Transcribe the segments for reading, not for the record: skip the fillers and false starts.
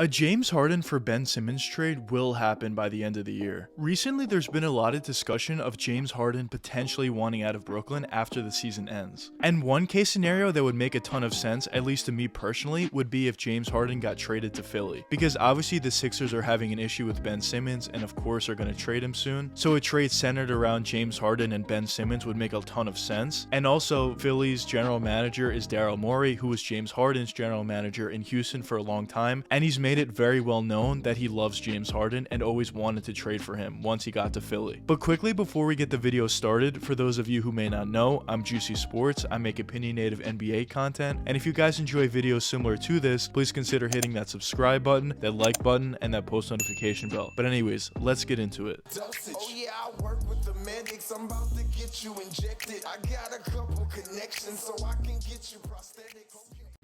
A James Harden for Ben Simmons trade will happen by the end of the year. Recently, there's been a lot of discussion of James Harden potentially wanting out of Brooklyn after the season ends. And one case scenario that would make a ton of sense, at least to me personally, would be if James Harden got traded to Philly. Because obviously the Sixers are having an issue with Ben Simmons and of course are going to trade him soon. So a trade centered around James Harden and Ben Simmons would make a ton of sense. And also, Philly's general manager is Daryl Morey, who was James Harden's general manager in Houston for a long time. And he's made it very well known that he loves James Harden and always wanted to trade for him once he got to Philly. But quickly before we get the video started, for those of you who may not know, I'm Juicy Sports. I make opinionated NBA content, and if you guys enjoy videos similar to this, please consider hitting that subscribe button, that like button, and that post notification bell. But anyways, let's get into it. Oh yeah, I work with the medics. I'm about to get you injected. I got a couple connections so I can get you prosthetic.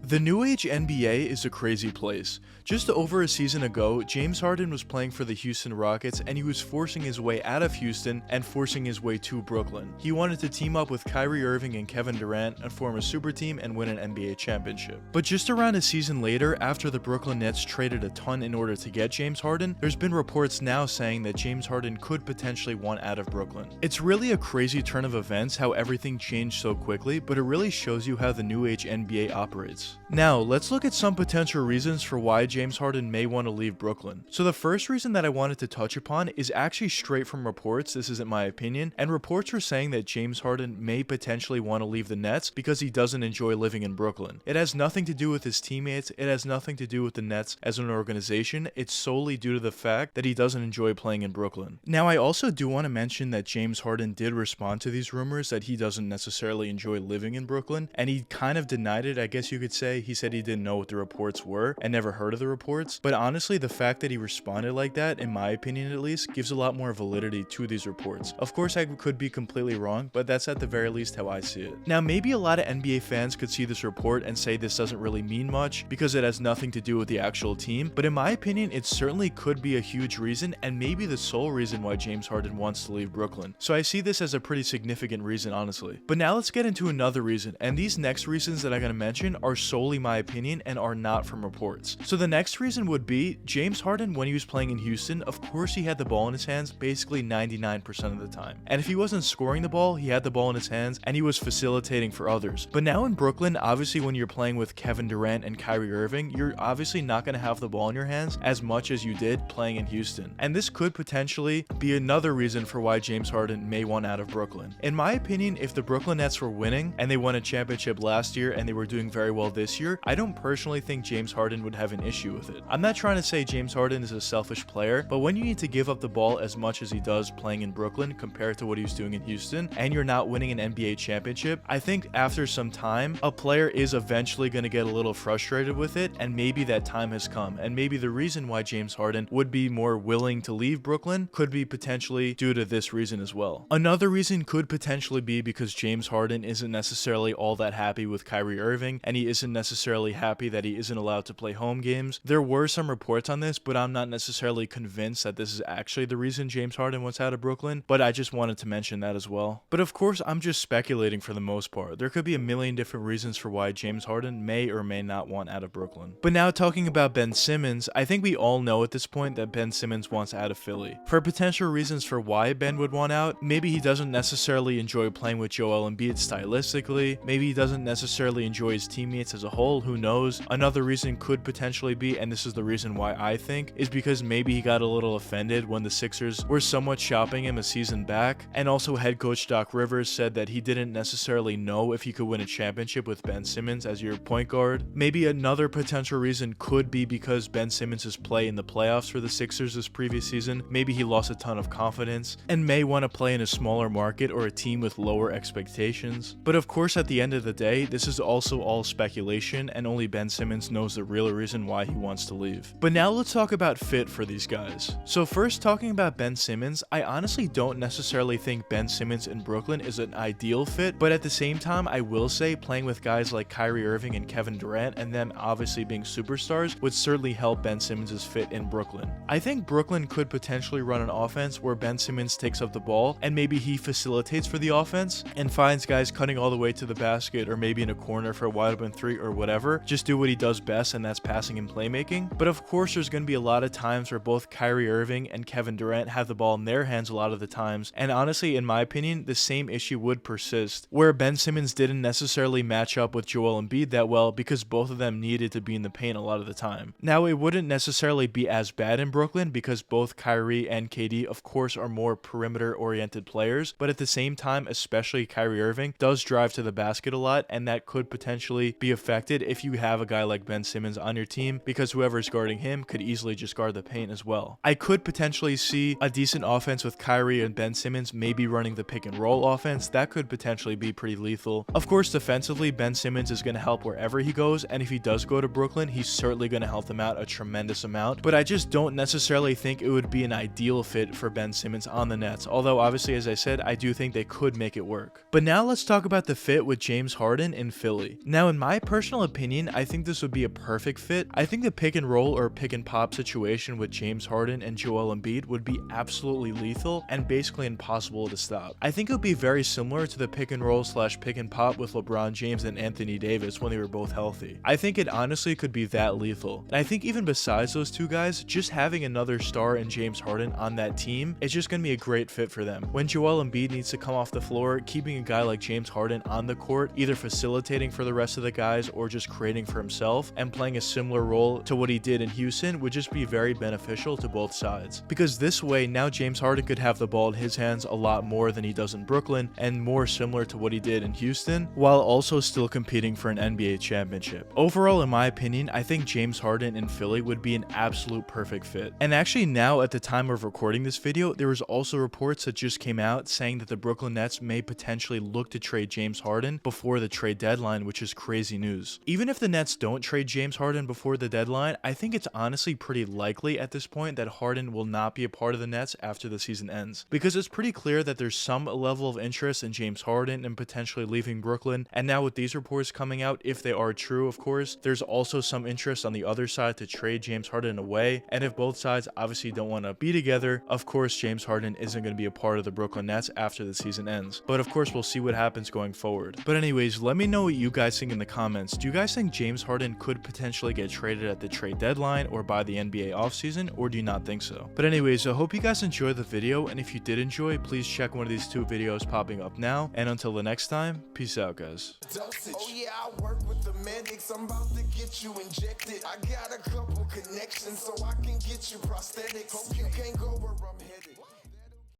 The new age NBA is a crazy place. Just over a season ago, James Harden was playing for the Houston Rockets and he was forcing his way out of Houston and forcing his way to Brooklyn. He wanted to team up with Kyrie Irving and Kevin Durant and form a super team and win an NBA championship. But just around a season later, after the Brooklyn Nets traded a ton in order to get James Harden, there's been reports now saying that James Harden could potentially want out of Brooklyn. It's really a crazy turn of events how everything changed so quickly, but it really shows you how the new age NBA operates. Now, let's look at some potential reasons for why James Harden may want to leave Brooklyn. So the first reason that I wanted to touch upon is actually straight from reports. This isn't my opinion, and reports are saying that James Harden may potentially want to leave the Nets because he doesn't enjoy living in Brooklyn. It has nothing to do with his teammates, it has nothing to do with the Nets as an organization, it's solely due to the fact that he doesn't enjoy playing in Brooklyn. Now, I also do want to mention that James Harden did respond to these rumors that he doesn't necessarily enjoy living in Brooklyn, and he kind of denied it, I guess you could say. He said he didn't know what the reports were and never heard of the reports, but honestly the fact that he responded like that, in my opinion at least, gives a lot more validity to these reports. Of course I could be completely wrong, but that's at the very least how I see it. Now maybe a lot of NBA fans could see this report and say this doesn't really mean much because it has nothing to do with the actual team, but in my opinion it certainly could be a huge reason and maybe the sole reason why James Harden wants to leave Brooklyn. So I see this as a pretty significant reason, honestly. But now let's get into another reason, and these next reasons that I'm going to mention are solely my opinion and are not from reports. So the next reason would be James Harden, when he was playing in Houston, of course he had the ball in his hands basically 99% of the time. And if he wasn't scoring the ball, he had the ball in his hands and he was facilitating for others. But now in Brooklyn, obviously when you're playing with Kevin Durant and Kyrie Irving, you're obviously not going to have the ball in your hands as much as you did playing in Houston. And this could potentially be another reason for why James Harden may want out of Brooklyn. In my opinion, if the Brooklyn Nets were winning and they won a championship last year and they were doing very well this year, I don't personally think James Harden would have an issue with it. I'm not trying to say James Harden is a selfish player, but when you need to give up the ball as much as he does playing in Brooklyn compared to what he was doing in Houston, and you're not winning an NBA championship, I think after some time, a player is eventually going to get a little frustrated with it, and maybe that time has come. And maybe the reason why James Harden would be more willing to leave Brooklyn could be potentially due to this reason as well. Another reason could potentially be because James Harden isn't necessarily all that happy with Kyrie Irving, and he isn't necessarily happy that he isn't allowed to play home games. There were some reports on this, but I'm not necessarily convinced that this is actually the reason James Harden wants out of Brooklyn, but I just wanted to mention that as well. But of course, I'm just speculating for the most part. There could be a million different reasons for why James Harden may or may not want out of Brooklyn. But now talking about Ben Simmons, I think we all know at this point that Ben Simmons wants out of Philly. For potential reasons for why Ben would want out, maybe he doesn't necessarily enjoy playing with Joel Embiid stylistically, maybe he doesn't necessarily enjoy his teammates as a whole, who knows. Another reason could potentially be, and this is the reason why I think, is because maybe he got a little offended when the Sixers were somewhat shopping him a season back, and also head coach Doc Rivers said that he didn't necessarily know if he could win a championship with Ben Simmons as your point guard. Maybe another potential reason could be because Ben Simmons' play in the playoffs for the Sixers this previous season, maybe he lost a ton of confidence and may want to play in a smaller market or a team with lower expectations. But of course, at the end of the day, this is also all speculation and only Ben Simmons knows the real reason why he wants to leave. But now let's talk about fit for these guys. So first, talking about Ben Simmons, I honestly don't necessarily think Ben Simmons in Brooklyn is an ideal fit, but at the same time, I will say playing with guys like Kyrie Irving and Kevin Durant and them obviously being superstars would certainly help Ben Simmons' fit in Brooklyn. I think Brooklyn could potentially run an offense where Ben Simmons takes up the ball and maybe he facilitates for the offense and finds guys cutting all the way to the basket or maybe in a corner for a wide open three or whatever, just do what he does best, and that's passing and playmaking. But of course, there's going to be a lot of times where both Kyrie Irving and Kevin Durant have the ball in their hands a lot of the times, and honestly, in my opinion, the same issue would persist, where Ben Simmons didn't necessarily match up with Joel Embiid that well because both of them needed to be in the paint a lot of the time. Now, it wouldn't necessarily be as bad in Brooklyn because both Kyrie and KD, of course, are more perimeter-oriented players, but at the same time, especially Kyrie Irving, does drive to the basket a lot, and that could potentially be affected if you have a guy like Ben Simmons on your team, because whoever's guarding him could easily just guard the paint as well. I could potentially see a decent offense with Kyrie and Ben Simmons maybe running the pick and roll offense. That could potentially be pretty lethal. Of course, defensively, Ben Simmons is going to help wherever he goes, and if he does go to Brooklyn, he's certainly going to help them out a tremendous amount, but I just don't necessarily think it would be an ideal fit for Ben Simmons on the Nets, although obviously, as I said, I do think they could make it work. But now let's talk about the fit with James Harden in Philly. Now, in my personal opinion, I think this would be a perfect fit. I think the pick and roll or pick and pop situation with James Harden and Joel Embiid would be absolutely lethal and basically impossible to stop. I think it would be very similar to the pick and roll / pick and pop with LeBron James and Anthony Davis when they were both healthy. I think it honestly could be that lethal. And I think even besides those two guys, just having another star in James Harden on that team is just going to be a great fit for them. When Joel Embiid needs to come off the floor, keeping a guy like James Harden on the court, either facilitating for the rest of the guys or just creating for himself and playing a similar role to what he did in Houston, would just be very beneficial to both sides. Because this way, now James Harden could have the ball in his hands a lot more than he does in Brooklyn, and more similar to what he did in Houston, while also still competing for an NBA championship. Overall, in my opinion, I think James Harden in Philly would be an absolute perfect fit. And actually now, at the time of recording this video, there was also reports that just came out saying that the Brooklyn Nets may potentially look to trade James Harden before the trade deadline, which is crazy news. Even if the Nets don't trade James Harden before the deadline, I think it's honestly pretty likely at this point that Harden will not be a part of the Nets after the season ends, because it's pretty clear that there's some level of interest in James Harden and potentially leaving Brooklyn. And now with these reports coming out, if they are true, of course, there's also some interest on the other side to trade James Harden away. And if both sides obviously don't want to be together, of course James Harden isn't going to be a part of the Brooklyn Nets after the season ends. But of course, we'll see what happens going forward. But anyways, let me know what you guys think in the comments. Do you guys think James Harden could potentially get traded at the trade deadline or by the NBA offseason, or do you not think so? But anyways, I hope you guys enjoyed the video, and if you did enjoy, please check one of these two videos popping up now. And until the next time, peace out, guys. Oh yeah, I work with the medics. I'm about to get you injected. I got a couple connections so I can get you prosthetics. Hope you can't go where I'm headed.